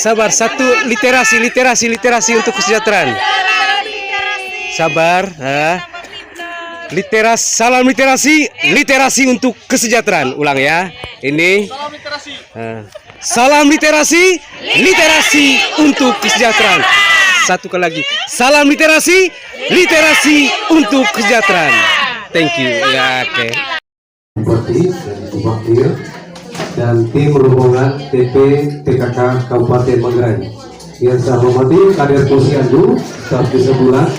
sabar. Satu, literasi untuk kesejahteraan. Sabar. Salam literasi untuk kesejahteraan. Ulang ya. Ini. Salam literasi untuk kesejahteraan. Satu kali lagi. Salam literasi untuk kesejahteraan. Thank you. Ya, oke. Bupati dan Ibu Wakil dan tim rombongan TP TKK Kabupaten Manggarai. Yang saya hormati Kader Posyandu, staf desa Bulan,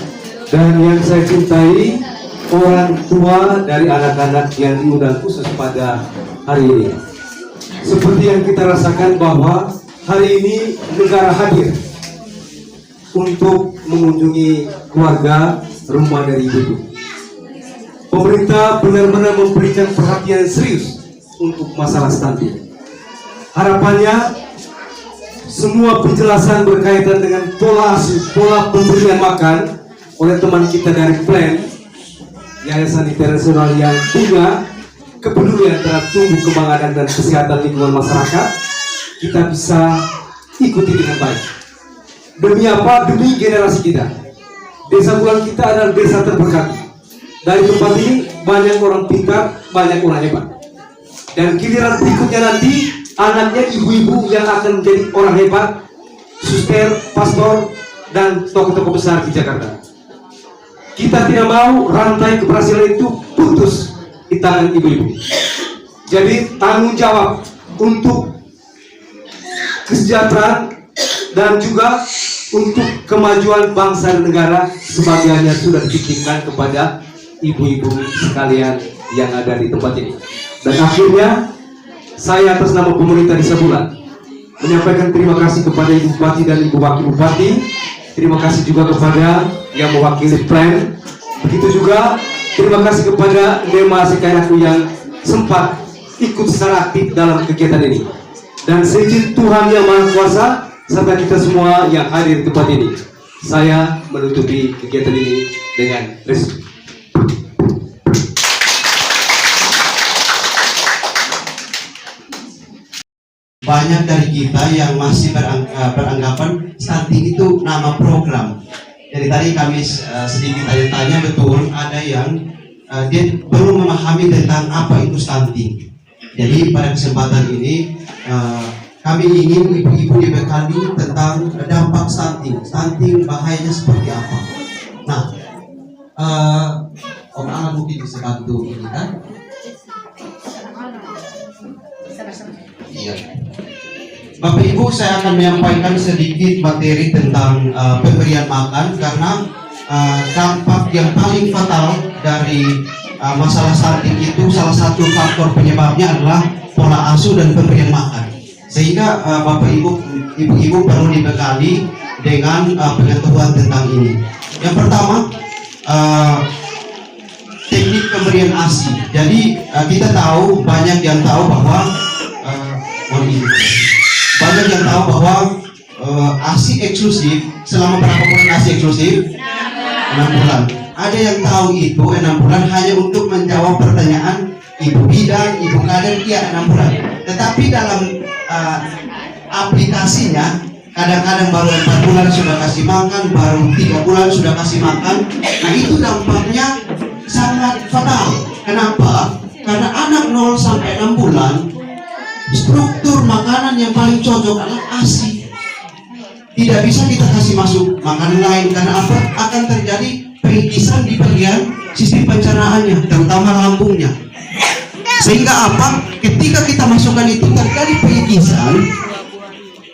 dan yang saya cintai orang tua dari anak-anak yang diundang khusus pada hari ini. Seperti yang kita rasakan bahwa hari ini negara hadir untuk mengunjungi keluarga rumah dari ibu. Pemerintah benar-benar memberikan perhatian serius untuk masalah stunting. Harapannya semua penjelasan berkaitan dengan pola pemberian makan oleh teman kita dari Plan Yayasan Internasional yang punya kepedulian terhadap tumbuh kembang anak dan kesehatan lingkungan masyarakat, kita bisa ikuti dengan baik. Demi apa? Demi generasi kita. Desa Bulan kita adalah desa terberkati. Dari tempat ini banyak orang pintar, banyak orang hebat. Dan giliran berikutnya nanti anaknya ibu-ibu yang akan menjadi orang hebat, suster, pastor, dan tokoh-tokoh besar di Jakarta. Kita tidak mau rantai keberhasilan itu putus di tangan ibu-ibu. Jadi tanggung jawab untuk kesejahteraan dan juga untuk kemajuan bangsa dan negara sebagiannya sudah dititipkan kepada ibu-ibu sekalian yang ada di tempat ini. Dan akhirnya saya atas nama pemerintah Desa Bulan menyampaikan terima kasih kepada Ibu Bupati dan Ibu Wakil Bupati. Terima kasih juga kepada yang mewakili Plan. Begitu juga terima kasih kepada Nema Sekailaku yang sempat ikut secara aktif dalam kegiatan ini. Dan seizin Tuhan Yang Maha Kuasa serta kita semua yang hadir di tempat ini, saya menutupi kegiatan ini dengan resmi. Banyak dari kita yang masih beranggapan stunting itu nama program. Jadi tadi kami sedikit tanya betul, ada yang dia belum memahami tentang apa itu stunting. Jadi pada kesempatan ini kami ingin ibu-ibu dibekali tentang dampak stunting bahayanya seperti apa. Nah, Om Alan mungkin bisa bantu ini kan? Iya. Bapak Ibu, saya akan menyampaikan sedikit materi tentang pemberian makan karena dampak yang paling fatal dari masalah stunting itu salah satu faktor penyebabnya adalah pola asuh dan pemberian makan. Sehingga Bapak Ibu perlu dibekali dengan pengetahuan tentang ini. Yang pertama, teknik pemberian ASI. Jadi kita tahu, banyak yang tahu bahwa ASI eksklusif selama berapa bulan ASI eksklusif? 6 bulan. Ada yang tahu itu 6 bulan hanya untuk menjawab pertanyaan ibu bidan, ibu kader, iya 6 bulan. Tetapi dalam aplikasinya kadang-kadang baru 4 bulan sudah kasih makan, baru 3 bulan sudah kasih makan. Nah itu dampaknya sangat fatal. Kenapa? Karena anak 0 sampai 6 bulan struktur makanan yang paling cocok adalah ASI. Tidak bisa kita kasih masuk makanan lain karena apa? Akan terjadi pengikisan di bagian sistem pencernaannya, terutama lambungnya. Sehingga apa? Ketika kita masukkan itu terjadi pengikisan,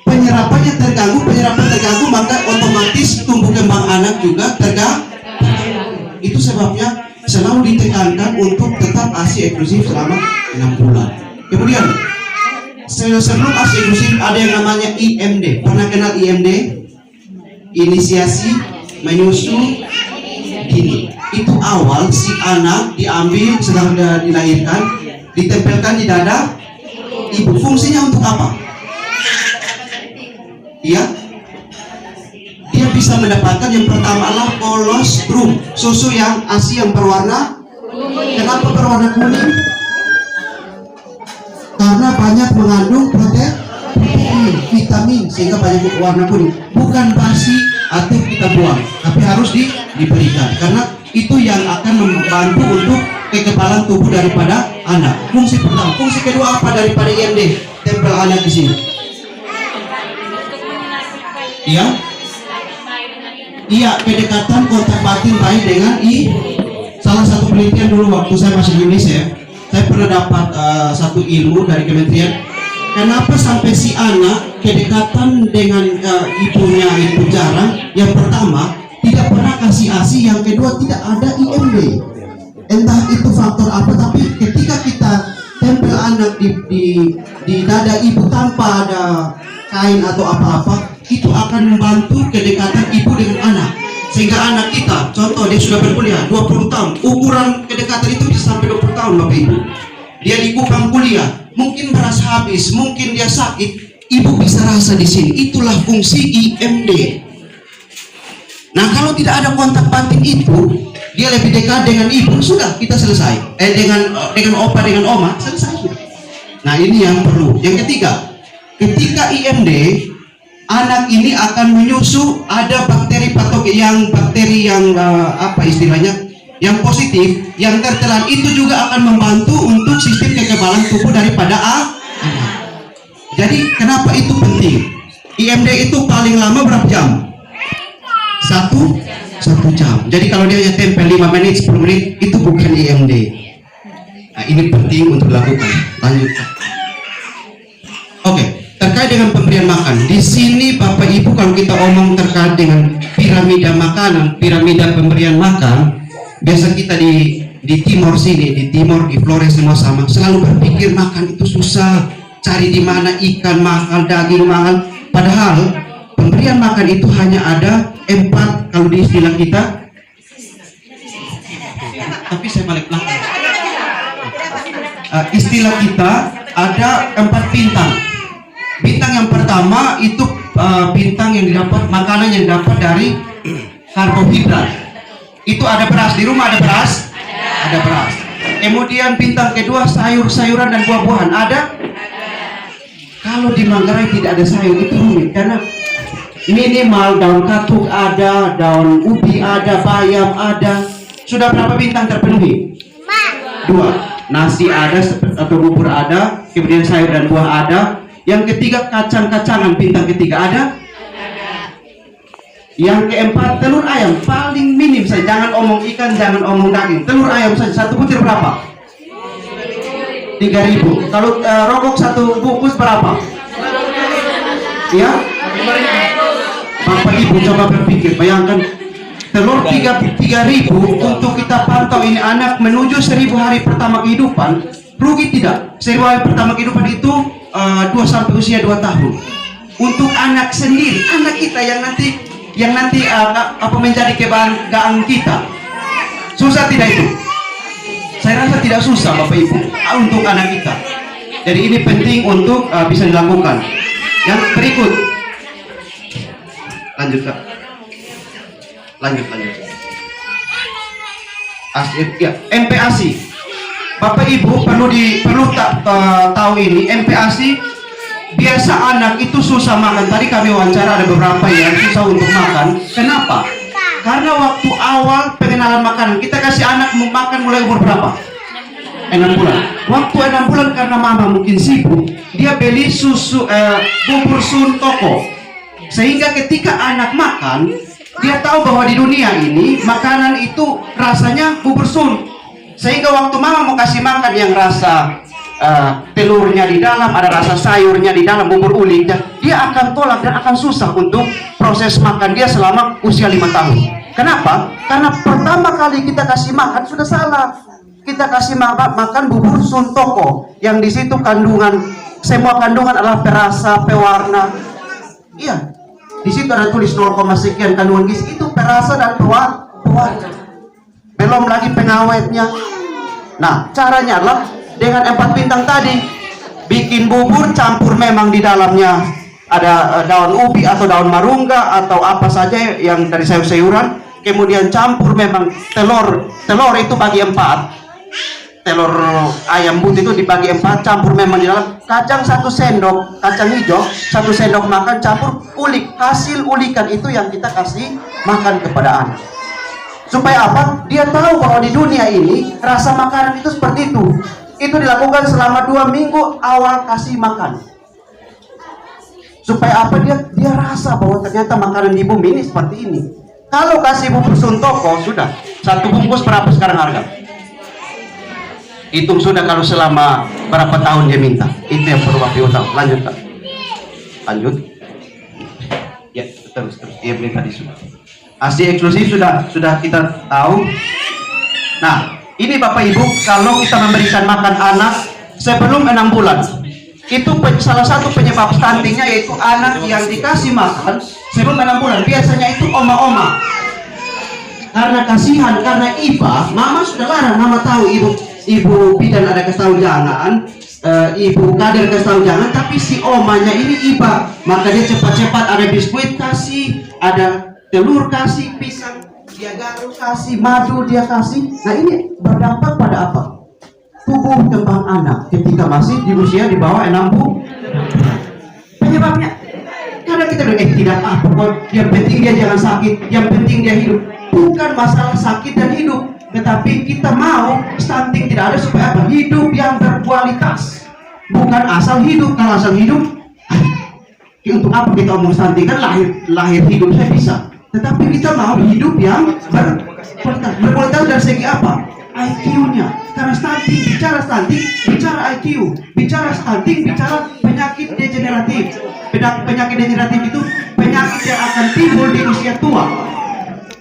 penyerapan terganggu, maka otomatis tumbuh kembang anak juga terganggu. Itu sebabnya selalu ditekankan untuk tetap ASI eksklusif selama 6 bulan. Kemudian sebelum ASI eksklusif ada yang namanya IMD. Pernah kenal IMD? Inisiasi menyusu dini. Itu awal si anak diambil setelah dilahirkan, ditempelkan di dada ibu. Fungsinya untuk apa? Iya, dia bisa mendapatkan yang pertama adalah kolostrum, susu yang ASI yang berwarna. Kenapa berwarna kuning? Karena banyak mengandung protein. vitamin sehingga banyak warna kuning. Bukan basi atau kita buang, tapi harus diberikan karena itu yang akan membantu untuk kekebalan tubuh daripada anak. Fungsi pertama. Fungsi kedua apa daripada IMD? Tempel anak di sini. Iya. Iya, kedekatan kontak batin baik dengan salah satu penelitian dulu waktu saya masih di Indonesia, saya pernah dapat satu ilmu dari kementerian. Kenapa sampai si anak kedekatan dengan ibunya itu jarang? Yang pertama, tidak pernah kasih ASI. Yang kedua, tidak ada IMD. Entah itu faktor apa, tapi ketika kita tempel anak di dada ibu tanpa ada kain atau apa-apa, itu akan membantu kedekatan ibu dengan anak. Sehingga anak kita, contoh dia sudah berkuliah 20 tahun, ukuran kedekatan itu bisa sampai 20 tahun Bapak Ibu. Dia di Kupang kuliah, mungkin beras habis, mungkin dia sakit, ibu bisa rasa di sini. Itulah fungsi IMD. Nah, kalau tidak ada kontak batin itu, dia lebih dekat dengan ibu, sudah kita selesai. Dengan opa, dengan oma, selesai sudah. Nah, ini yang perlu. Yang ketiga, ketika IMD, anak ini akan menyusu ada bakteri patogen, bakteri yang apa istilahnya, yang positif, yang tertelan, itu juga akan membantu untuk sistem kekebalan tubuh daripada anak. Jadi kenapa itu penting? IMD itu paling lama berapa jam? Satu jam. Jadi kalau dia hanya tempel 5 menit, 10 menit, itu bukan IMD. Nah, ini penting untuk dilakukan. Lanjut. Oke, terkait dengan pemberian makan. Di sini Bapak Ibu, kalau kita omong terkait dengan piramida makanan, piramida pemberian makan, biasa kita di Timor sini, di Timor, di Flores semua sama, selalu berpikir makan itu susah, cari di mana ikan mahal, daging mahal. Padahal pemberian makan itu hanya ada 4, kalau di istilah kita. Tapi saya balik belakang. Istilah kita ada 4 bintang. Bintang yang pertama itu bintang yang didapat, makanan yang didapat dari karbohidrat. Itu ada beras, di rumah ada beras? Ada beras. Kemudian bintang kedua sayur-sayuran dan buah-buahan ada? Kalau di Manggarai tidak ada sayur, itu rumit karena minimal daun katuk ada, daun ubi ada, bayam ada. Sudah berapa bintang terpenuhi? 2. Nasi ada atau bubur ada, kemudian sayur dan buah ada. Yang ketiga kacang-kacangan, bintang ketiga ada? Yang keempat telur ayam, paling minim saja, jangan omong ikan, jangan omong daging, telur ayam saja, 1 butir berapa? 3.000. Kalau rokok 1 bungkus berapa? Ya? Bapak Ibu coba berpikir, bayangkan telur 3.000 untuk kita pantau ini anak menuju 1000 hari pertama kehidupan, rugi tidak? 1000 hari pertama kehidupan itu 2 sampai usia 2 tahun. Untuk anak sendiri, anak kita yang nanti apa menjadi kebanggaan kita. Susah tidak itu? Saya rasa tidak susah Bapak Ibu untuk anak kita. Jadi ini penting untuk bisa dilakukan. Yang berikut, lanjut Kak. Lanjut. Ya, MPASI. Bapak Ibu perlu tahu ini MPASI. Biasa anak itu susah makan. Tadi kami wawancara ada beberapa yang susah untuk makan. Kenapa? Karena waktu awal pengenalan makanan, kita kasih anak makan mulai umur berapa? 6 bulan. Waktu 6 bulan karena mama mungkin sibuk, dia beli susu bubur sun toko. Sehingga ketika anak makan, dia tahu bahwa di dunia ini makanan itu rasanya bubur sun. Sehingga waktu mama mau kasih makan yang rasa telurnya di dalam, ada rasa sayurnya di dalam, bubur ulingnya, dia akan tolak dan akan susah untuk proses makan dia selama usia 5 tahun. Kenapa? Karena pertama kali kita kasih makan sudah salah. Kita kasih makan bubur sun toko, yang di situ semua kandungan adalah perasa, pewarna. Iya, di situ ada tulis 0, sekian kandungan gizi, itu perasa dan pewarna. Belum lagi pengawetnya. Nah, caranya adalah dengan 4 bintang tadi, bikin bubur, campur memang di dalamnya ada daun ubi atau daun marungga atau apa saja yang dari sayur-sayuran, kemudian campur memang telur itu bagi 4. telur ayam putih itu dibagi 4, campur memang di dalam kacang 1 sendok, kacang hijau 1 sendok makan, campur ulik, hasil ulikan itu yang kita kasih makan kepada anak. Supaya apa? Dia tahu bahwa di dunia ini rasa makanan itu seperti itu. Itu dilakukan selama 2 minggu awal kasih makan. Supaya apa? Dia rasa bahwa ternyata makanan di bumi ini seperti ini. Kalau kasih bubur suntoko, sudah 1 bungkus berapa sekarang harga? Hitung sudah kalau selama berapa tahun dia minta. Itu yang perlu Bapak Ibu tahu. Lanjut Pak. Lanjut. Ya, terus. Dia beli tadi sudah. Asli eksklusif sudah kita tahu. Nah, ini Bapak Ibu, kalau kita memberikan makan anak sebelum 6 bulan, itu salah satu penyebab stuntingnya yaitu anak yang dikasih makan sebelum 6 bulan. Biasanya itu oma-oma. Karena kasihan, karena iba, mama sudah larang, mama tahu ibu bidan ada kasih tahu jangan, ibu kader kasih tahu jangan, tapi si omanya ini iba, maka dia cepat-cepat ada biskuit kasih, ada telur kasih, pisang dia garuk kasih, madu dia kasih. Nah ini berdampak pada apa? Tubuh kembang anak ketika masih di usia di bawah 6 bulan. Penyebabnya karena kita bilang tidak apa, yang penting dia jangan sakit, yang penting dia hidup. Bukan masalah sakit dan hidup, tetapi kita mau stunting tidak ada supaya apa? Hidup yang berkualitas, bukan asal hidup. Kalau asal hidup, untuk apa kita omong stunting? Kan lahir hidup saya bisa, tetapi kita mau hidup yang berkualitas dari segi apa? IQ-nya. Karena stunting, bicara IQ, bicara stunting, bicara penyakit degeneratif. Penyakit degeneratif itu penyakit yang akan timbul di usia tua.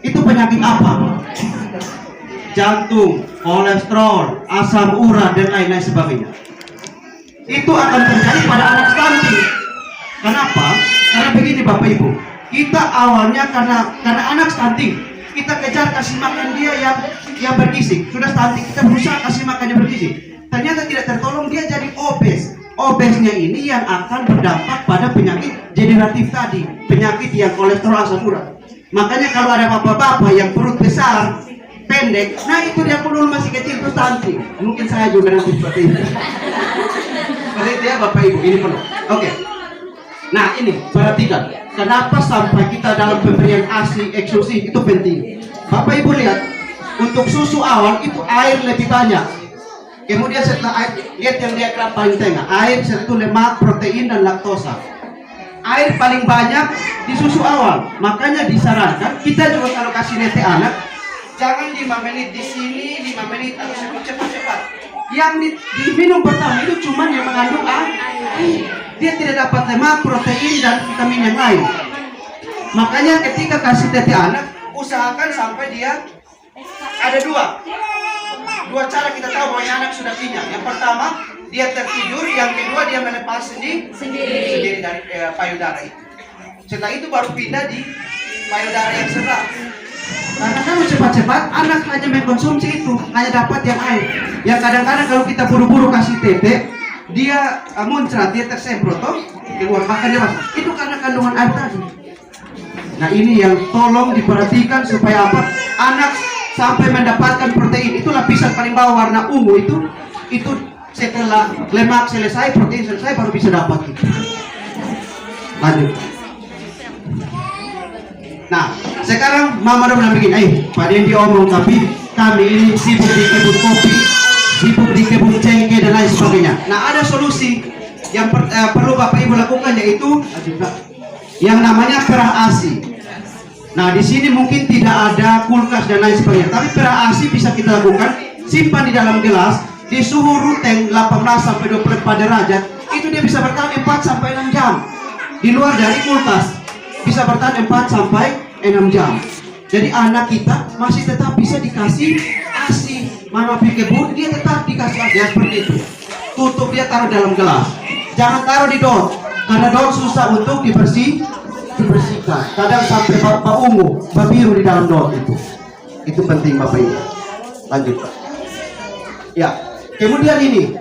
Itu penyakit apa? Jantung, kolesterol, asam urat, dan lain-lain sebagainya. Itu akan terjadi pada anak stunting. Kenapa? Karena begini Bapak Ibu, kita awalnya karena anak stunting, kita kejar kasih makan dia yang bergizi. Sudah stunting, kita berusaha kasih makan yang bergizi. Ternyata tidak tertolong, dia jadi obes. Obesnya ini yang akan berdampak pada penyakit degeneratif tadi, penyakit yang kolesterol, asam urat. Makanya kalau ada bapak-bapak yang perut besar, pendek, nah itu dia dulu masih kecil itu stunting. Mungkin saya juga nanti seperti itu. Seperti itu ya Bapak Ibu, ini perlu. Oke. Nah ini perhatikan, kenapa sampai kita dalam pemberian ASI eksklusif itu penting. Bapak Ibu lihat, untuk susu awal itu air lebih banyak. Kemudian setelah air, lihat yang diagram paling tengah, air setelah itu lemak, protein, dan laktosa. Air paling banyak di susu awal, makanya disarankan kita juga kalau kasih nete anak jangan 5 menit di sini, 5 menit atau cepat-cepat. Yang diminum pertama itu cuma yang mengandung air, dia tidak dapat lemak, protein, dan vitamin yang lain. Makanya ketika kasih tete anak usahakan sampai dia ada dua cara kita tahu bahwa anak sudah kenyang. Yang pertama dia tertidur, yang kedua dia melepas sendiri dari payudara itu. Setelah itu baru pindah di payudara yang sebelah. Karena kalau cepat-cepat anak hanya mengkonsumsi itu, hanya dapat yang air. Yang kadang-kadang kalau kita buru-buru kasih tete, dia muncrat, dia tersemprot keluar makannya mas. Itu karena kandungan air tadi. Nah ini yang tolong diperhatikan supaya apa? Anak sampai mendapatkan protein. Itu lapisan paling bawah warna ungu itu setelah lemak selesai, protein selesai, baru bisa dapat itu. Lanjut. Nah, sekarang mama udah bilang begini, Pak Dendi omong, tapi kami ini sibuk di kebun kopi, sibuk di kebun cengkeh dan lain sebagainya. Nah, ada solusi yang perlu Bapak Ibu lakukan, yaitu yang namanya perah ASI. Nah, di sini mungkin tidak ada kulkas dan lain sebagainya, tapi perah ASI bisa kita lakukan, simpan di dalam gelas di suhu ruteng 18 sampai 24 derajat. Itu dia bisa bertahan 4 sampai 6 jam. Di luar dari kulkas bisa bertahan 4 sampai 6 jam. Jadi anak kita masih tetap bisa dikasih ASI. Mana pikir dia tetap dikasih ASI ya, seperti itu. Tutup, dia taruh dalam gelas. Jangan taruh di dot, karena dot susah untuk dibersihkan. Kadang sampai bak ungu, bak biru di dalam dot itu. Itu penting Bapak Ibu. Lanjut Pak. Ya, kemudian ini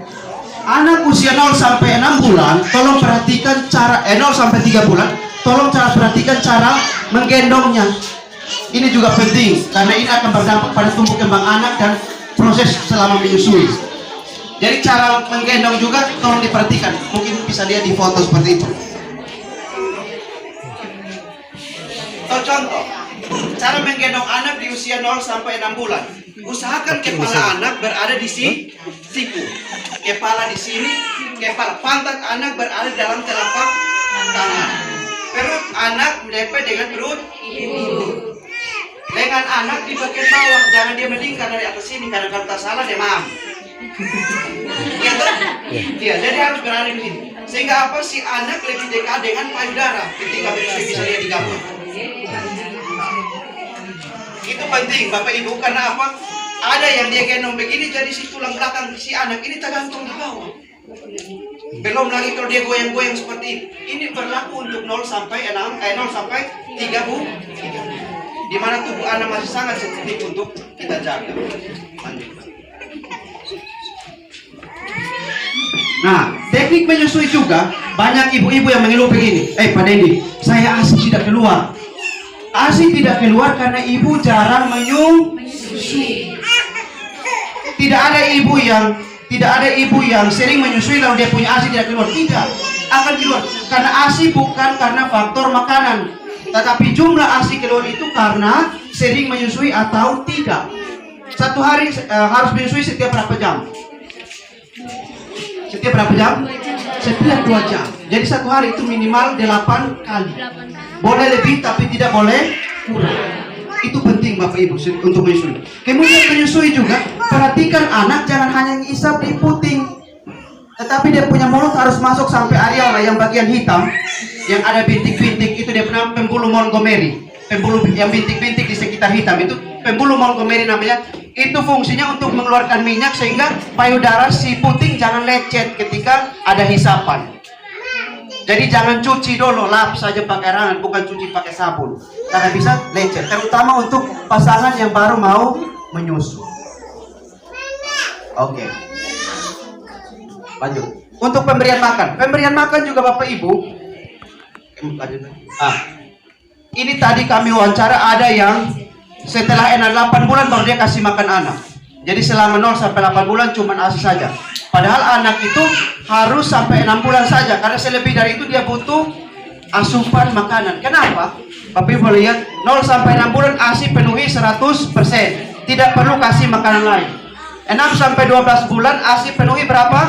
anak usia 0 sampai 6 bulan, tolong perhatikan cara 0 sampai 3 bulan. Tolong perhatikan cara menggendongnya. Ini juga penting karena ini akan berdampak pada tumbuh kembang anak dan proses selama menyusui. Jadi cara menggendong juga tolong diperhatikan. Mungkin bisa lihat di foto seperti itu. Contoh, cara menggendong anak di usia 0 sampai 6 bulan. Usahakan kepala anak berada di siku. Kepala di sini, kepala pantat anak berada dalam telapak tangan. Perut anak mendempel dengan perut ibu. Lengan anak di bagian bawah, jangan dia melingkar dari atas sini karena kalau tak salah demam. Iya toh? Iya, jadi harus berada di sini. Sehingga apa si anak lebih dekat dengan payudara ketika bisa lihat di gambar. Itu penting Bapak Ibu, karena apa? Ada yang dia gendong begini jadi si tulang belakang si anak ini tergantung di bawah. Belum lagi kalau dia goyang-goyang seperti ini. Ini berlaku untuk 0 sampai 3 bu. Di mana tubuh anak masih sangat sensitif untuk kita jaga. Nah, teknik menyusui juga banyak ibu-ibu yang mengeluh begini. Pak Dendi, saya ASI tidak keluar. ASI tidak keluar karena ibu jarang menyusui. Tidak ada ibu yang sering menyusui lalu dia punya ASI tidak keluar. Tidak akan keluar karena ASI bukan karena faktor makanan, tetapi jumlah ASI keluar itu karena sering menyusui atau tidak. Satu hari harus menyusui setiap berapa jam? Setiap berapa jam? Setiap 2 jam. Jadi satu hari itu minimal 8 kali. Boleh lebih tapi tidak boleh kurang. Itu penting Bapak Ibu untuk menyusui. Kemudian menyusui juga, perhatikan anak jangan hanya ngisap di puting, tetapi dia punya mulut harus masuk sampai areola yang bagian hitam yang ada bintik-bintik itu dia punya pembuluh Montgomery. Pembuluh yang bintik-bintik di sekitar hitam itu pembuluh Montgomery namanya. Itu fungsinya untuk mengeluarkan minyak sehingga payudara si puting jangan lecet ketika ada hisapan. Jadi jangan cuci dulu, lap saja pakai rangan, bukan cuci pakai sabun. Karena bisa lecet, terutama untuk pasangan yang baru mau menyusu. Oke. Lanjut. Untuk pemberian makan. Pemberian makan juga Bapak Ibu. Ini tadi kami wawancara ada yang setelah 8 bulan baru dia kasih makan anak. Jadi selama 0 sampai 8 bulan cuma ASI saja. Padahal anak itu harus sampai 6 bulan saja, karena selebih dari itu dia butuh asupan makanan. Kenapa? Bapak Ibu lihat 0 sampai 6 bulan ASI penuhi 100%. Tidak perlu kasih makanan lain. 6 sampai 12 bulan ASI penuhi berapa?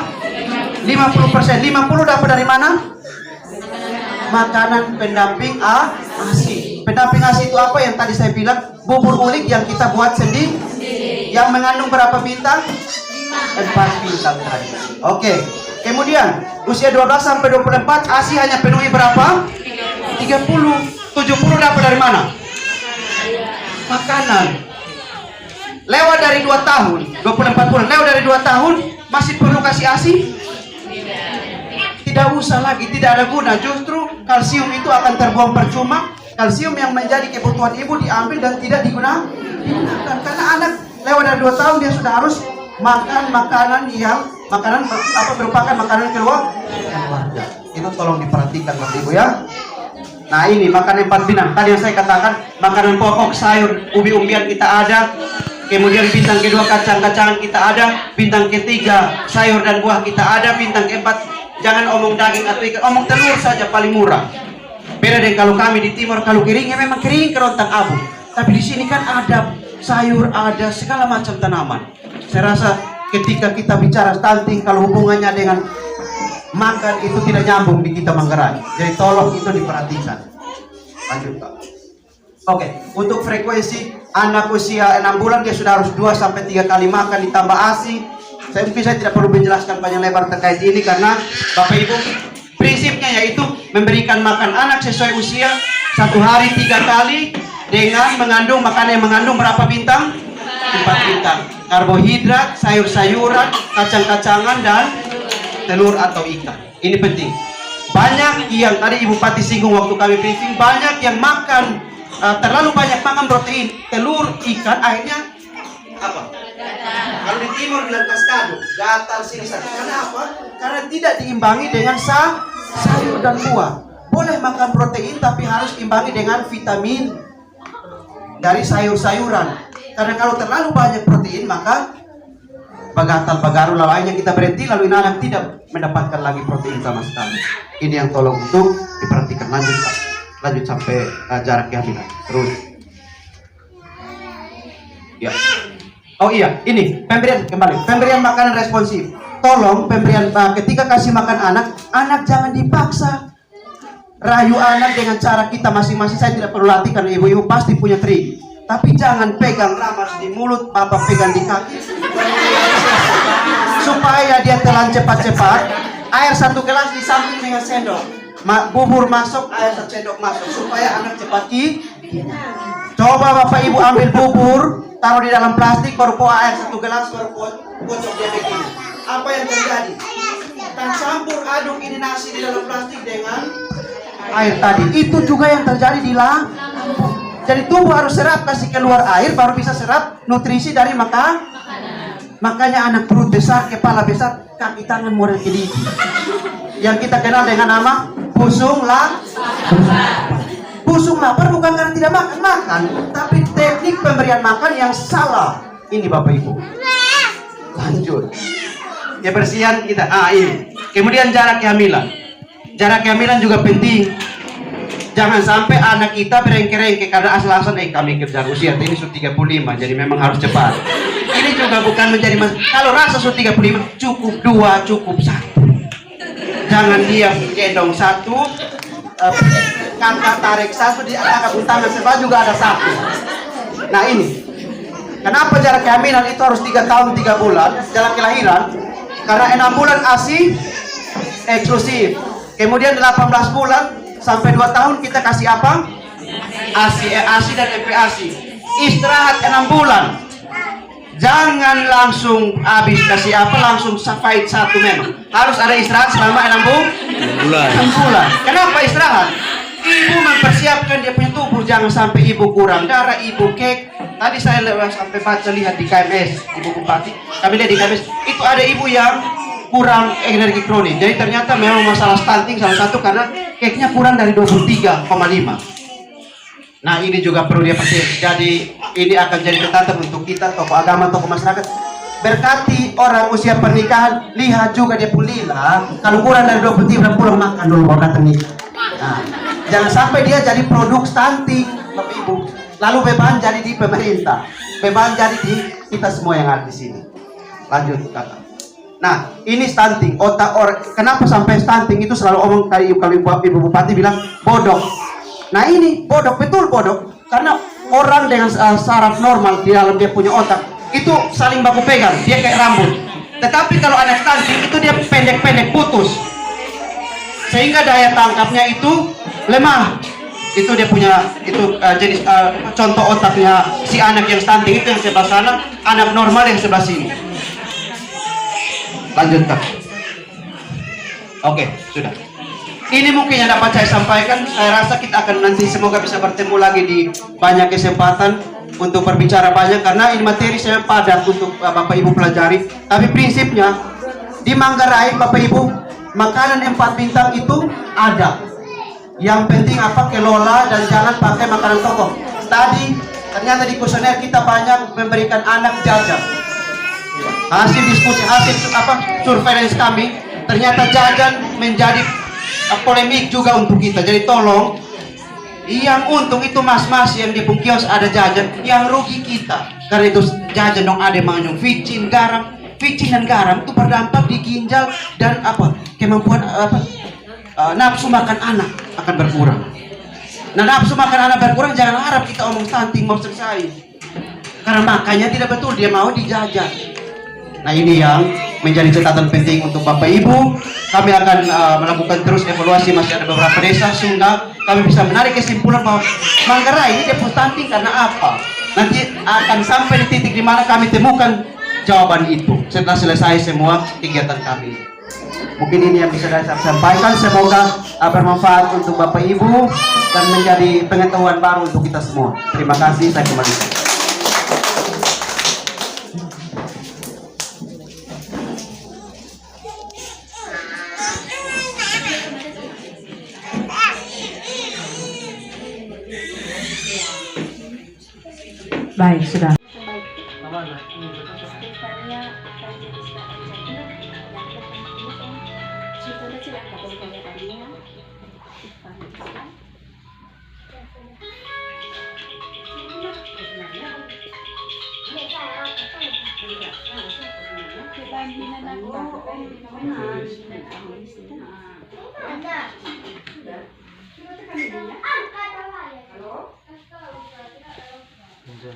50%. 50 dapat dari mana? Makanan pendamping ASI. Pendamping ASI itu apa yang tadi saya bilang? Bubur ulik yang kita buat sendiri. Yang mengandung berapa bintang? 4 bintang tadi. Oke. Kemudian usia 12 sampai 24 ASI hanya penuhi berapa? 30. 70 dapat dari mana? Makanan. Lewat dari 2 tahun, 24 bulan, lewat dari 2 tahun masih perlu kasih ASI? Tidak usah lagi, tidak ada guna. Justru kalsium itu akan terbuang percuma. Kalsium yang menjadi kebutuhan ibu diambil dan tidak digunakan. Karena anak lewat dari 2 tahun dia sudah harus makan makanan yang merupakan makanan keluarga. Itu tolong diperhatikan Bapak Ibu ya. Nah ini makanan 4 bintang. Tadi yang saya katakan makanan pokok, sayur, ubi-umbian kita ada. Kemudian bintang kedua kacang-kacangan kita ada. Bintang ketiga sayur dan buah kita ada. Bintang keempat jangan omong daging atau ikan, omong telur saja paling murah. Beda dengan kalau kami di timur, kalau keringnya memang kering kerontang abu. Tapi di sini kan ada sayur, ada segala macam tanaman. Saya rasa ketika kita bicara stunting, kalau hubungannya dengan makan itu tidak nyambung di kita Manggarai. Jadi tolong itu diperhatikan. Lanjut Pak. Oke, untuk frekuensi anak usia 6 bulan dia sudah harus 2 sampai 3 kali makan ditambah ASI. Saya tidak perlu menjelaskan panjang lebar terkait ini karena Bapak Ibu prinsipnya yaitu memberikan makan anak sesuai usia 1 hari 3 kali dengan mengandung makanan yang mengandung berapa bintang? 4 bintang. Karbohidrat, sayur-sayuran, kacang-kacangan dan telur atau ikan. Ini penting. Banyak yang tadi Ibu Pati singgung waktu kami briefing, banyak yang makan terlalu banyak makan protein, telur, ikan, akhirnya apa? Kalau di timur bilang kaskado, gatal sini sana. Karena apa? Karena tidak diimbangi dengan sayur dan buah. Boleh makan protein tapi harus imbangi dengan vitamin dari sayur-sayuran. Karena kalau terlalu banyak protein maka bagatal-bagaru, lalu akhirnya kita berhenti, lalu anak tidak mendapatkan lagi protein sama sekali. Ini yang tolong untuk diperhatikan. Lanjut Pak, lanjut sampai jarak kehamilan. Terus, ya. Oh iya, ini pemberian kembali, pemberian makanan responsif. Tolong pemberian ketika kasih makan anak, anak jangan dipaksa. Rayu anak dengan cara kita masing-masing. Saya tidak perlu latih karena ibu-ibu pasti punya trik. Tapi jangan pegang ramas di mulut, bapak pegang di kaki. Supaya dia telan cepat-cepat. Air 1 gelas di samping dengan sendok. Bubur masuk, air 1 sendok masuk. Supaya anak cepat Coba bapak ibu ambil bubur, taruh di dalam plastik, baru air 1 gelas, baru kocok dia begini. Apa yang terjadi? Dan campur aduk ini nasi di dalam plastik dengan air tadi. Itu juga yang terjadi di lambung. Jadi tubuh harus serap, kasih keluar air, baru bisa serap nutrisi dari makanan. Makanya anak perut besar, kepala besar, kaki tangan model gigi. Yang kita kenal dengan nama busung Busung lapar bukan karena tidak makan, tapi teknik pemberian makan yang salah. Ini Bapak Ibu. Lanjut. Kebersihan kita. Ini. Kemudian jarak kehamilan. Jarak kehamilan juga penting. Jangan sampai anak kita berengke-rengke karena asal-asalan kami kejar usia ini sudah 35, jadi memang harus cepat. Ini juga bukan menjadi kalau rasa sudah 35 cukup 2, cukup 1. Jangan dia gendong 1, kakak tarik 1, dia kakak tangan sebelah juga ada 1. Nah ini, kenapa jarak kehamilan itu harus 3 tahun 3 bulan jarak kelahiran? Karena 6 bulan ASI eksklusif, kemudian 18 bulan sampai 2 tahun kita kasih apa? ASI dan MPASI. Istirahat 6 bulan. Jangan langsung habis kasih apa, langsung fight 1 memang. Harus ada istirahat selama 6 bulan. Kenapa istirahat? Ibu mempersiapkan dia punya tubuh, jangan sampai ibu kurang darah, ibu kek. Tadi saya sampai baca lihat di KMS, Ibu Bupati. Kami lihat di KMS, itu ada ibu yang kurang energi kronis. Jadi ternyata memang masalah stunting salah satu karena keknya kurang dari 23,5. Nah ini juga perlu dia perhatikan. Jadi ini akan jadi catatan untuk kita, tokoh agama, tokoh masyarakat. Berkati orang usia pernikahan, lihat juga dia pun lila. Kalau kurang dari 23 pulang makan dulu baru datang nikah. Nah, jangan sampai dia jadi produk stunting, Bapak Ibu. Lalu beban jadi di pemerintah, beban jadi di kita semua yang ada di sini. Lanjut kata. Nah, ini stunting. Otak orang, kenapa sampai stunting itu selalu omong kalau Ibu Bupati bilang bodoh. Nah, ini bodoh, betul bodoh. Karena orang dengan saraf normal di dalam dia punya otak itu saling baku pegang, dia kayak rambut. Tetapi kalau anak stunting itu dia pendek-pendek, putus. Sehingga daya tangkapnya itu lemah. Itu dia punya itu jenis contoh otaknya si anak yang stunting itu yang sebelah sana, anak normal yang sebelah sini. Lanjutkan. Oke, sudah. Ini mungkin yang dapat saya sampaikan. Saya rasa kita akan nanti semoga bisa bertemu lagi di banyak kesempatan untuk berbicara banyak karena ini materi saya padat untuk Bapak Ibu pelajari. Tapi prinsipnya di Manggarai Bapak Ibu makanan 4 bintang itu ada. Yang penting apa? Kelola dan jangan pakai makanan toko. Tadi ternyata di kuesioner kita banyak memberikan anak jajan. Hasil diskusi, hasil surveillance kami, ternyata jajan menjadi polemik juga untuk kita. Jadi tolong, yang untung itu mas-mas yang di kios ada jajan, yang rugi kita. Karena itu jajan dong ada mengandung vicin, garam. Vicin dan garam itu berdampak di ginjal dan kemampuan nafsu makan anak akan berkurang. Nah nafsu makan anak berkurang, jangan harap kita omong stunting mau selesai. Karena makanya tidak betul, dia mau dijajan. Nah ini yang menjadi catatan penting untuk Bapak Ibu. Kami akan melakukan terus evaluasi, masih ada beberapa desa sehingga kami bisa menarik kesimpulan bahwa Manggarai ini dia stunting karena apa. Nanti akan sampai di titik di mana kami temukan jawaban itu setelah selesai semua kegiatan kami. Mungkin ini yang bisa saya sampaikan. Semoga bermanfaat untuk Bapak Ibu dan menjadi pengetahuan baru untuk kita semua. Terima kasih, saya kembalikan. Baik, sudah. Baik.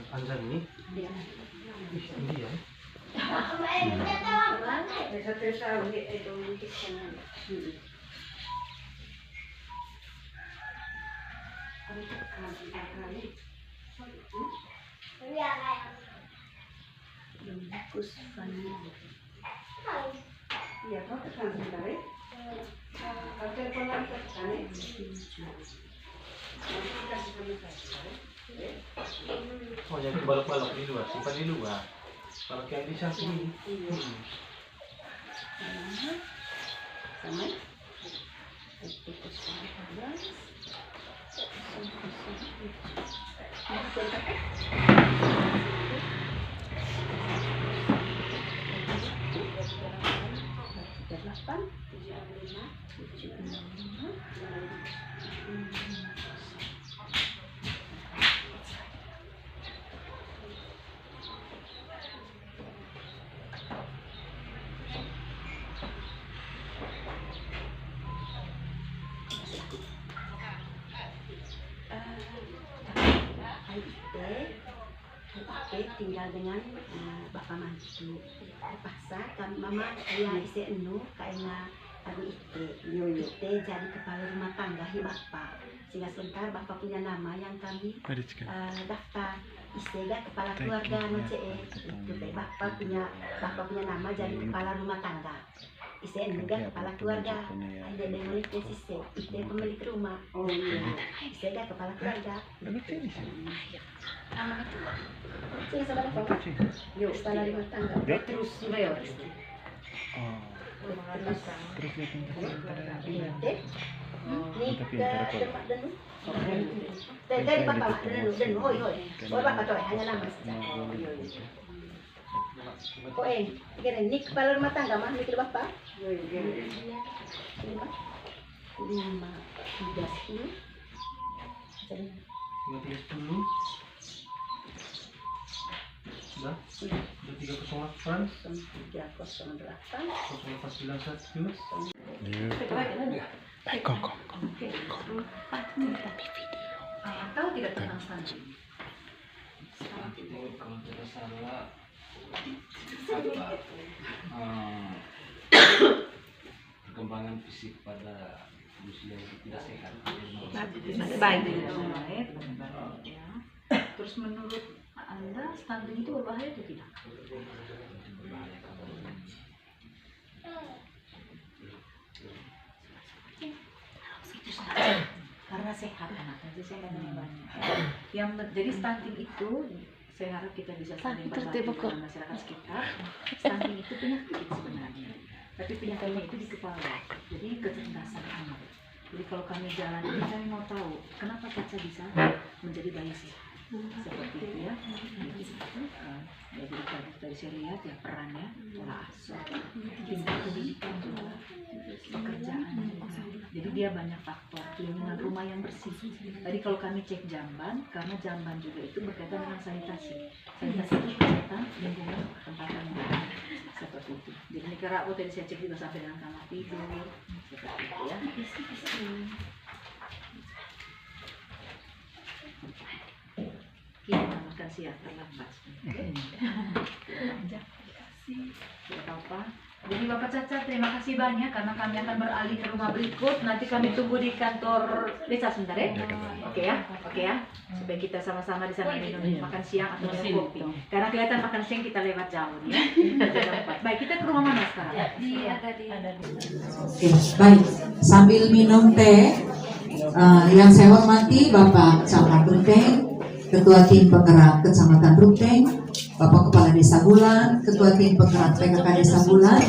Panjang ini. Ini ya. Oh, jadi balok-balok di luar, simpan di luar. Kalau kayak di samping ini. tinggal dengan bapak mantu. Terpaksa kan mama saya isi enu karena tadi ite jadi kepala rumah tangga hi bapak. Sehingga sebentar bapak punya nama yang kami daftar istega kepala keluarga noce itu bapak punya nama jadi kepala rumah tangga. Ise juga kepala keluarga, ada dengan itu ise pemilik rumah. Oh iya, ise kepala keluarga. Sih sabar pak. Yuk kepala rumah tangga. Terus bayar. Oh. Terus dari bapak dan hoi bapak tuh hanya nama saja. Oh kira ini kepala rumah tangga mah mikir bapak? 5, 3, 10. Sudah? 308 Tahu tidak tentang stunting? Kalau tidak salah perkembangan fisik pada usia yang tidak sehat. Baik. Terus menurut Anda stunting itu berbahaya atau tidak? Karena sehat anak, jadi saya kadang banyak. Yang jadi stunting itu saya harap kita bisa saling berbagi dengan masyarakat sekitar. Stunting itu penyakit sebenarnya, tapi penyakitnya itu di kepala. Jadi kecerdasan anak. Jadi kalau kami jalan ini kami mau tahu kenapa Caca bisa menjadi bayi sehat. Seperti itu ya. Jadi dari saya lihat ya perannya, pola asuh, tingkat pendidikan juga, pekerjaan juga. Jadi dia banyak faktor, lingkungan rumah yang bersih. Tadi kalau kami cek jamban, karena jamban juga itu berkaitan dengan sanitasi. Sanitasi itu kesehatan lingkungan tempatan seperti itu. Jadi ini kira tadi saya cek juga sampai dengan kamar tidur, seperti itu ya. Kita makan siang terlambat. Tidak apa-apa. Jadi Bapak Caca terima kasih banyak karena kami akan beralih ke rumah berikut. Nanti kami tunggu di kantor desa sebentar ya. Oke ya, supaya kita sama-sama di sana minum makan siang atau minum kopi. Karena kelihatan makan siang kita lewat jauh ya. Baik, kita ke rumah mana sekarang? Oke, baik. Sambil minum teh, yang saya hormati Bapak Camat Ruteng, Ketua Tim Penggerak Kecamatan Ruteng, Bapak Kepala Desa Bulan, Ketua Tim Penggerak PKK Desa Bulan,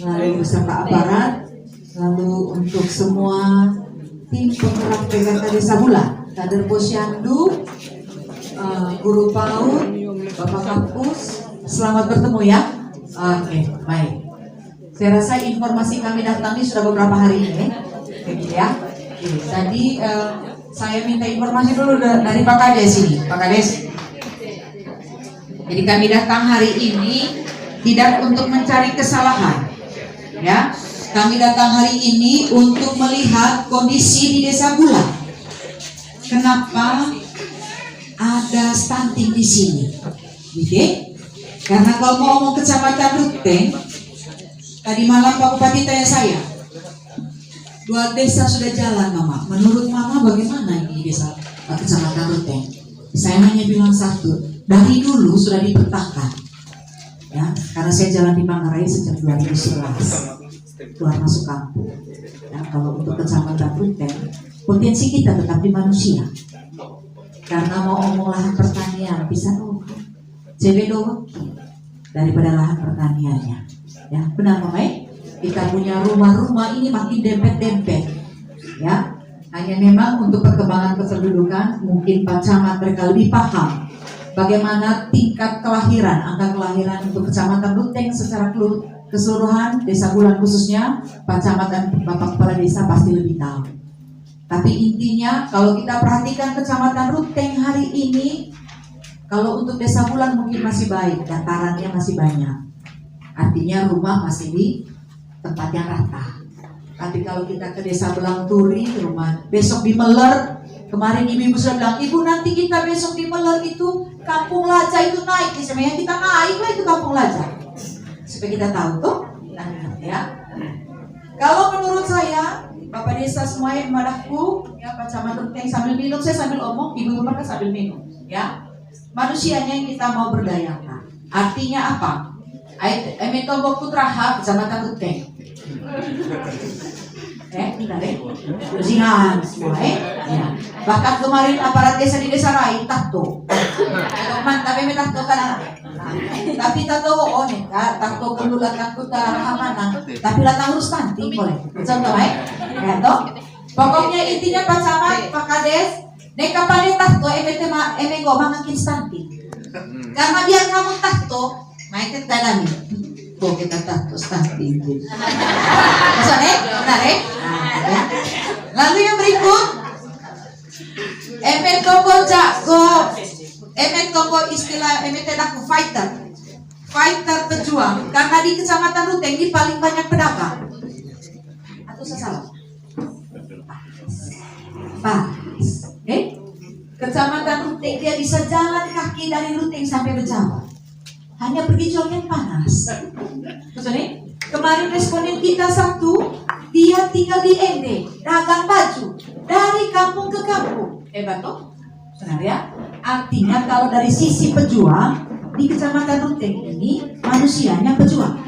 lalu beserta aparat, lalu untuk semua tim penggerak PKK Desa Bulan, kader posyandu, guru PAUD, Bapak kampus, selamat bertemu ya. Oke, baik. Saya rasa informasi kami datang ini sudah beberapa hari ini, gitu ya. Tadi saya minta informasi dulu dari Pak Kades ini, Pak Kades. Jadi kami datang hari ini tidak untuk mencari kesalahan, ya. Kami datang hari ini untuk melihat kondisi di Desa Bulan. Kenapa ada stunting di sini? Gitu? Karena kalau mau ngomong Kecamatan Ruteng, tadi malam Pak Bupati tanya saya, 2 desa sudah jalan, Mama. Menurut Mama bagaimana ini desa Kecamatan Ruteng? Saya hanya bilang satu, dari dulu sudah dipetakan, ya, karena saya jalan di Manggarai sejak 2011. Keluar masuk kampung. Ya, kalau untuk Kecamatan Ruteng, potensi kita tetap di manusia. Karena mau omong lahan pertanian bisa CB daripada lahan pertaniannya. Ya, benar Mama? Kita punya rumah-rumah ini makin dempet-dempet. Ya, hanya memang untuk perkembangan kependudukan mungkin Pak Camat mereka lebih paham bagaimana tingkat kelahiran, angka kelahiran untuk Kecamatan Ruteng secara keseluruhan, Desa Bulan khususnya, Pak Camat dan Bapak Kepala Desa pasti lebih tahu. Tapi intinya kalau kita perhatikan Kecamatan Ruteng hari ini, kalau untuk Desa Bulan mungkin masih baik, datarannya masih banyak. Artinya rumah masih di tempat yang rata. Tapi kalau kita ke Desa Belang Turi, rumah besok di Meler, kemarin ibu-ibu sudah bilang, Ibu nanti kita besok di Meler itu Kampung Laja itu naik, sebenarnya kita naik lah itu Kampung Laja. Supaya kita tahu tuh, ya. Kalau menurut saya, Bapak Desa semua yang madahku, ya Pak Camat Ruteng sambil minum, saya sambil omong, ibu mereka sambil minum, ya. Manusianya yang kita mau berdayakan. Artinya apa? Emetombok Putraha, Kecamatan Ruteng. Bersihan semua, ya. Bahkan kemarin aparat desa di Desa Rai takto. Tapi takto kan. Tapi takto takto kelulat takut rahamana. Tapi latang urus nanti boleh. Contoh ya toh. Pokoknya intinya Pak Camat, Pak Kades, nek kapan takto emego mangakin stunting. Karena biar kamu takto, main ke dalam. Kok kita takto stunting. Maksudnya, benar ya? Lalu yang berikut, emet toko jago, emet toko istilah emet aku fighter pejuang. Karena di Kecamatan Ruteng ini paling banyak pedagang. Atau saya salah? Pas, Kecamatan Ruteng dia bisa jalan kaki dari Ruteng sampai Bejawa. Hanya pergi jogging panas. Maksudnya, kemarin responden kita satu, dia tinggal di Ende, dagang baju dari kampung ke kampung. Hebat toh? Benar ya? Artinya kalau dari sisi pejuang di Kecamatan Ruteng ini manusianya pejuang.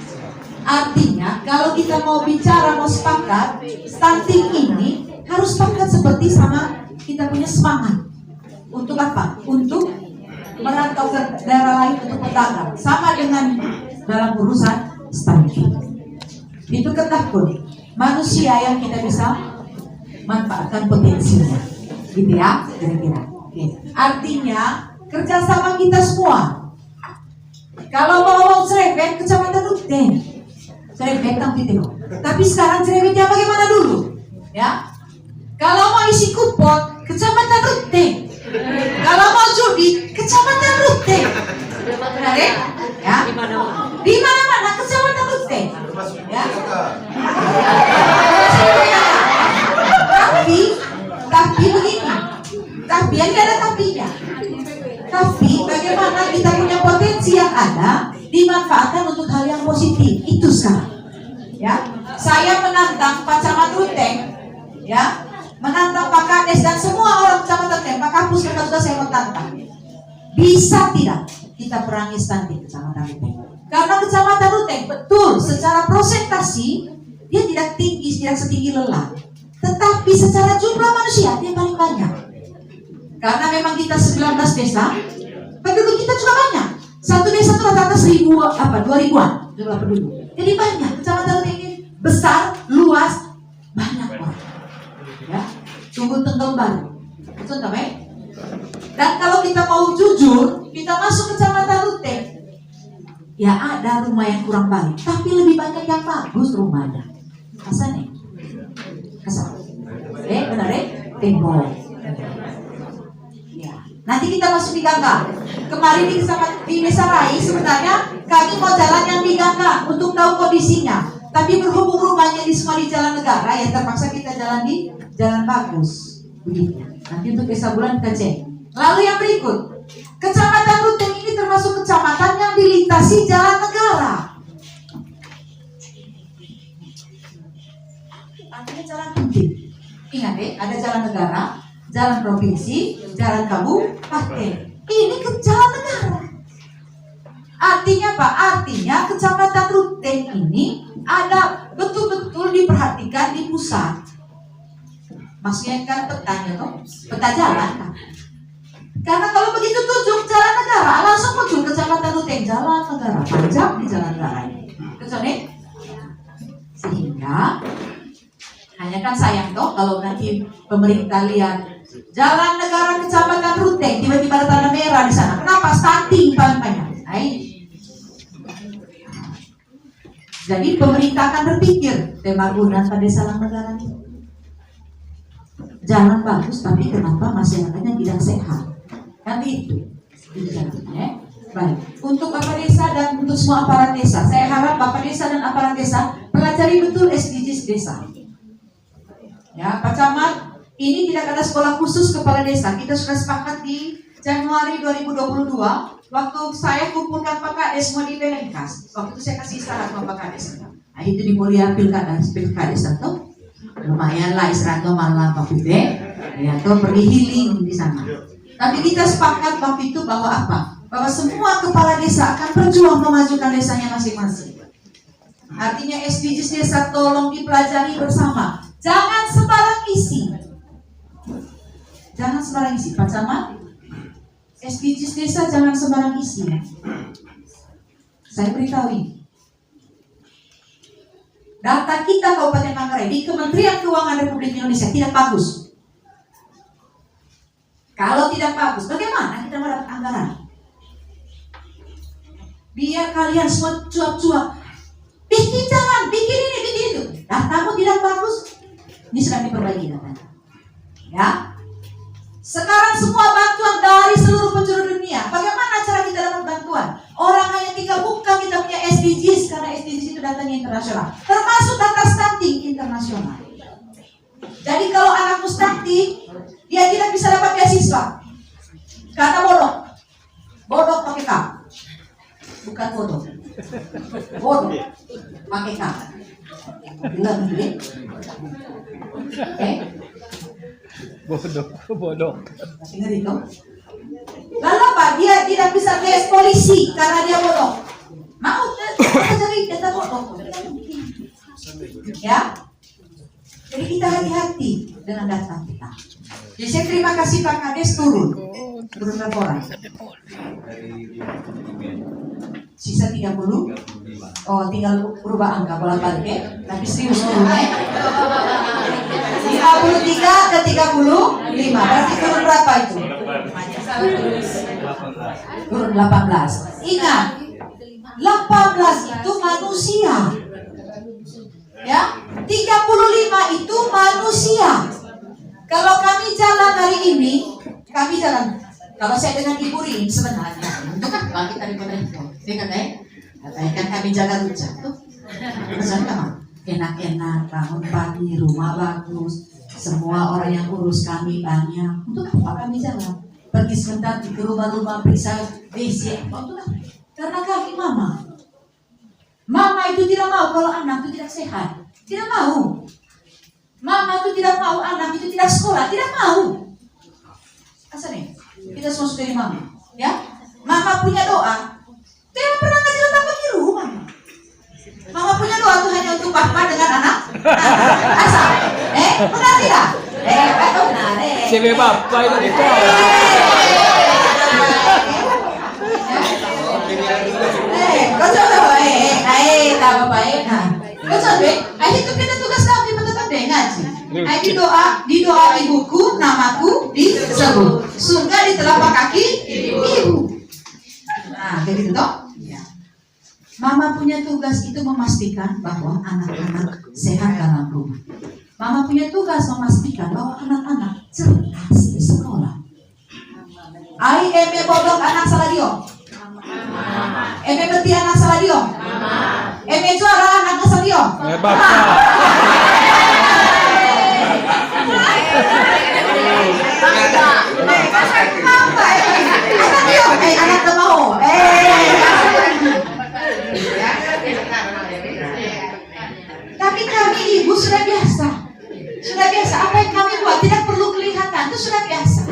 Artinya kalau kita mau bicara, mau sepakat, stunting ini harus sepakat seperti sama kita punya semangat. Untuk apa? Untuk merantau ke daerah lain untuk berdagang. Sama dengan dalam urusan stunting. Itu ketakut manusia yang kita bisa manfaatkan potensinya, gitu ya, kira-kira. Artinya kerjasama kita semua. Kalau mau cerewet Kecamatan Ruteng, cerewet tapi sekarang cerewetnya bagaimana dulu, ya? Kalau mau isi kupon Kecamatan Ruteng, kalau mau judi Kecamatan Ruteng, benar ya? Di mana-mana Kecamatan Ruteng, ya. Tapi begini, tapi yang ada tapinya. Tapi bagaimana kita punya potensi yang ada dimanfaatkan untuk hal yang positif itu sekarang. Ya, saya menantang Pak Camat Ruteng, ya, menantang Pak Kades dan semua orang Kecamatan Ruteng, Pak Kapus mereka sudah saya mau tantang. Bisa tidak kita perangi stunting Kecamatan Ruteng? Karena Kecamatan Ruteng betul secara prosentasi dia tidak tinggi, tidak setinggi Lelah, tetapi secara jumlah manusia dia paling banyak. Karena memang kita 19 desa, penduduk kita juga banyak. Satu desa itu rata-rata 2.000-an jumlah penduduk. Jadi banyak. Kecamatan Ruteng ini besar, luas, banyak orang. Ya, Tunggul Tenggel baru. Contoh ya. Dan kalau kita mau jujur, kita masuk Kecamatan Ruteng, ya ada ada rumah yang kurang baik, tapi lebih banyak yang bagus rumahnya. Masa nih? Masa? Benar tembok. Ya. Nanti kita masuk di Gangga. Kemarin di Desa Rai sebenarnya kami mau jalan yang di Gangga untuk tahu kondisinya. Tapi berhubung rumahnya di semua di jalan negara, ya terpaksa kita jalan di jalan bagus. Begitu. Nanti untuk Desa Bulan kita cek. Lalu yang berikut, Kecamatan Ruteng ini termasuk kecamatan yang dilintasi jalan negara. Artinya jalan penting. Ingat ada jalan negara, jalan provinsi, jalan kabupaten. Ini ke jalan negara. Artinya apa? Artinya Kecamatan Ruteng ini ada betul-betul diperhatikan di pusat. Maksudnya kan petanya tuh, peta jalan kan. Karena kalau begitu tunjuk jalan negara, langsung muncul Kecamatan Ruteng, jalan negara, panjang di jalan negara ini. Kecuali sehingga hanya kan sayang toh kalau nanti pemerintah lihat jalan negara Kecamatan Ruteng tiba-tiba ada tanda merah di sana. Kenapa? Stunting paling banyak. Jadi pemerintah akan berpikir pembangunan pada salah negara ini. Jalan bagus tapi kenapa masyarakatnya tidak sehat? Kan itu. Ya. Baik. Untuk Bapak Desa dan untuk semua aparat desa, saya harap Bapak Desa dan aparat desa pelajari betul SDGs desa. Ya, Pak Camat, ini tidak ada sekolah khusus kepala desa. Kita sudah sepakat di Januari 2022 waktu saya kumpulkan Pak Kades semua di Pelengkas. Waktu itu saya kasih istirahat sama Pak Kades. Nah, itu di Mulia Pilkades atau lumayan lah istirahat malam Pak Bide. Ya, tuh pergi healing di sana. Tapi kita sepakat waktu itu bahwa apa? Bahwa semua kepala desa akan berjuang memajukan desanya masing-masing. Artinya SDGs desa tolong dipelajari bersama. Jangan sembarang isi. Jangan sembarang isi. Pak Camat, SDGs desa jangan sembarang isi. Saya beritahu ini. Data kita Kabupaten Manggarai di Kementerian Keuangan Republik Indonesia tidak bagus. Kalau tidak bagus, bagaimana kita mendapat anggaran? Biar kalian semua cuap-cuap, bikin jalan, bikin ini, bikin itu. Datamu tidak bagus, ini sedang diperbaiki datanya. Ya, sekarang semua bantuan dari seluruh penjuru dunia. Bagaimana cara kita dapat bantuan? Orang hanya tinggal buka kita punya SDGs karena SDGs itu datanya internasional, termasuk data stunting internasional. Jadi kalau anakmu stunting, dia tidak bisa dapat beasiswa karena bodoh pakai K, bukan bodoh pakai K. Bilang gini, bodoh. masih ngeri dong. Lalu apa? Dia tidak bisa tes polisi karena dia bodoh. Mau jadi kita bodoh, ya. Jadi kita hati-hati dengan data kita. Jadi saya terima kasih Pak Kades turun laporan. Sisa 30. Oh, tinggal berubah angka bolak-balik ya. Tapi serius turunnya. 53 ke 35. Berarti turun berapa itu? Turun 18. Ingat, 18 itu manusia. Ya, 35 itu manusia. Kalau kami jalan hari ini, kami jalan. Kalau saya dengan Ibu Rin sebenarnya untuk bangkit dari pemerintah, kan kami jaga rujak tuh. Bersama enak-enak, bangun pagi, rumah bagus, semua orang yang urus kami banyak. Untuk apa kami jalan? Pergi sebentar ke rumah-rumah periksa WC. Untuk apa? Karena kami Mama itu tidak mau kalau anak itu tidak sehat. Tidak mau. Mama itu tidak mau anak itu tidak sekolah. Tidak mau. Asal nih, kita semua sudah dari mama. Ya, mama punya doa. Tidak pernah ngajar tanpa di rumah. Mama punya doa tuh hanya untuk papa dengan anak. Asal. Benar tidak? Benar. Siapa bapak itu? Kau coba tambah baik. Kau coba, itu kita tugas kami tetap ngaji. Di doa ibuku, namaku disebut. Surga di telapak kaki ibu. Nah, kayak gitu toh. Ya. Mama punya tugas itu memastikan bahwa anak-anak sehat dalam rumah. Mama punya tugas memastikan bahwa anak-anak cerdas di sekolah. Ai eme bodoh anak salah dia. Eme beti anak salah dia. Eme juara anak salah dia. Anak mau. Tapi kami ibu sudah biasa. Sudah biasa. Apa yang kami buat tidak perlu kelihatan. Itu sudah biasa.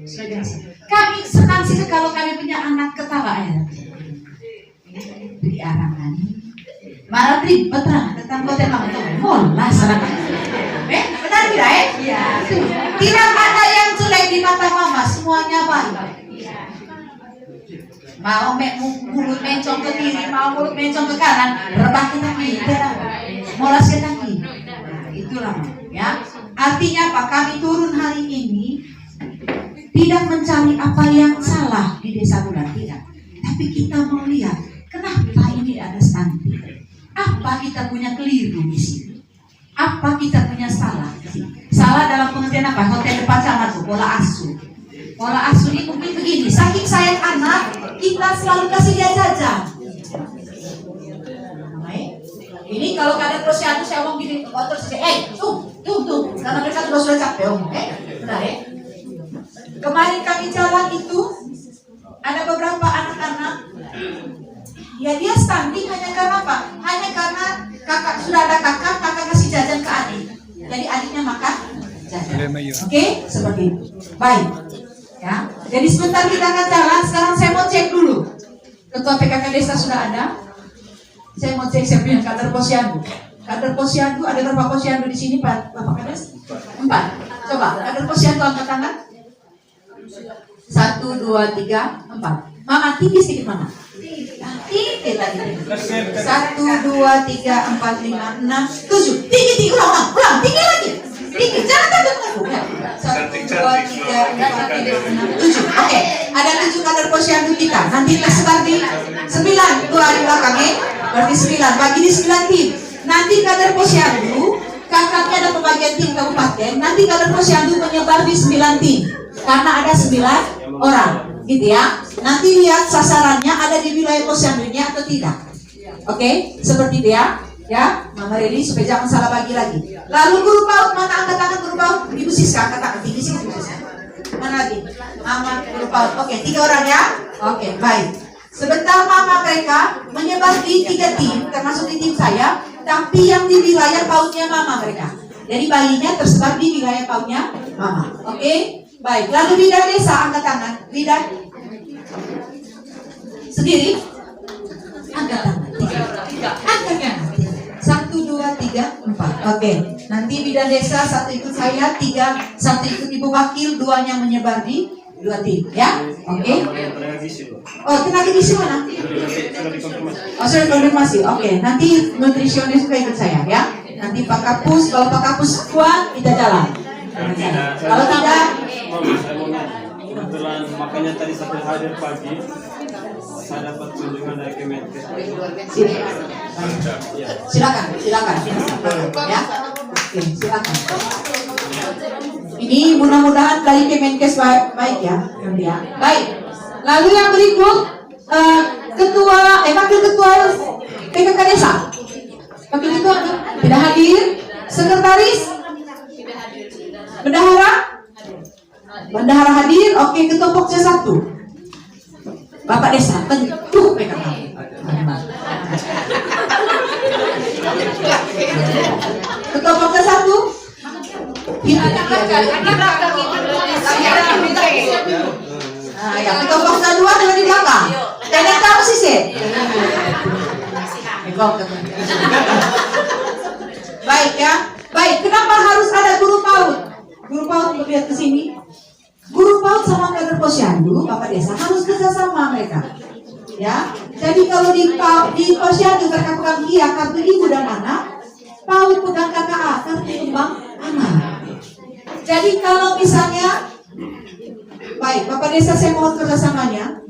Sudah biasa. Kami senang sih kalau kami punya anak ketawa ya. Beri arangan. Malah beri beterang tentang kota itu. Mola serang. Benar tidak ya? Iya. Tidak ada yang jelek di mata mama. Semuanya baik. Mau mulut mencong ke kiri, mau mulut mencong ke kanan, rebah ke kaki, molas ke kaki. Nah, itulah ya. Artinya apa? Kami turun hari ini tidak mencari apa yang salah di Desa Bulan, tidak. Tapi kita mau lihat kenapa ini ada stunting. Apa kita punya keliru di sini? Apa kita punya salah di sini? Salah dalam pengertian apa? Hotel depan sama tuh, pola asuh. Pola asuh ini mungkin begini, saking sayang anak, kita selalu kasih dia jajan. Ini kalau kadang posyandu saya ngomong gini, terus saya, tuh, karena mereka sudah capek, benar ya? Kemarin kami jalan itu, ada beberapa anak-anak, ya dia stunting hanya karena apa? Hanya karena kakak sudah ada kakak kasih jajan ke adik, jadi adiknya makan jajan. Oke, seperti itu. Baik. Ya, jadi sebentar kita akan jalan. Sekarang saya mau cek dulu. Ketua PKK Desa sudah ada. Saya mau cek saya punya kader posyandu. Kader posyandu ada berapa posyandu di sini Pak Bapak Kades? 4. Coba kader posyandu angkat tangan. 1, 2, 3, 4. Mama tinggi sedikit Mama. Tinggi lagi. 1, 2, 3, 4, 5, 6, 7. Tinggi ulang tinggi lagi. Tinggi, jangan takut. 1, 2, 3, 4, 5, 6, 7. Oke, ada 7 kader posyandu kita. Nanti tersebar di 9. Dua di belakangnya, berarti 9. Bagi di 9 tim. Nanti kader posyandu, kakaknya ada pembagian tim kabupaten. Nanti kader posyandu menyebar di 9 tim. Karena ada 9 orang, gitu ya. Nanti lihat sasarannya ada di wilayah posyandunya atau tidak. Oke, seperti itu ya. Ya, Mama Reli supaya jangan salah bagi lagi. Lalu guru PAUD, mana angkat tangan guru PAUD? Ibu Siska, angkat tangan tinggi sih Ibu Siska. Mana lagi? Mama guru PAUD. Oke, 3 orang ya. Oke, baik. Sebentar Mama mereka menyebar di 3 tim, termasuk di tim saya, tapi yang di wilayah PAUD-nya Mama mereka. Jadi bayinya tersebar di wilayah PAUD-nya Mama. Oke, baik. Lalu bidan desa angkat tangan. Bidan sendiri angkat tangan. Angkat tangan. 1, 2, 3, 4. Oke, nanti bidan desa 1 ikut saya, 3 1 ikut ibu wakil, 2-nya menyebar di 2 tim, ya. Oke. Oh, tenaga gizi mana? Oh, sudah konfirmasi. Oke, nanti nutrisionis juga ikut saya, ya. Nanti Pak Kapus, kalau Pak Kapus kuat kita jalan. Kalau tidak, kebetulan makanya tadi sampai hadir pagi saya dapat kunjungan dari Kemenkes. Silakan ya. Oke, silakan. Ini mudah-mudahan dari Kemenkes baik ya. Baik. Lalu yang berikut wakil ketua PKK Desa. Wakil ketua tidak hadir. Sekretaris Bendahara hadir. Oke, ketua Pokja 1. Bapak Desa, tentu PKK. Ketua Pokja 1. Ya, ketua Pokja 2 dengan di belakang. Tidak tahu sih sih. Baik ya. Baik, kenapa harus ada guru PAUD? Guru PAUD lihat ke sini. Guru PAUD sama kader posyandu, Bapak Desa harus kerjasama mereka. Ya, jadi kalau di posyandu terkait KIA kartu ibu dan anak, PAUD pegang KKA kartu kembang anak. Jadi kalau misalnya, baik Bapak Desa saya mohon kerjasamanya.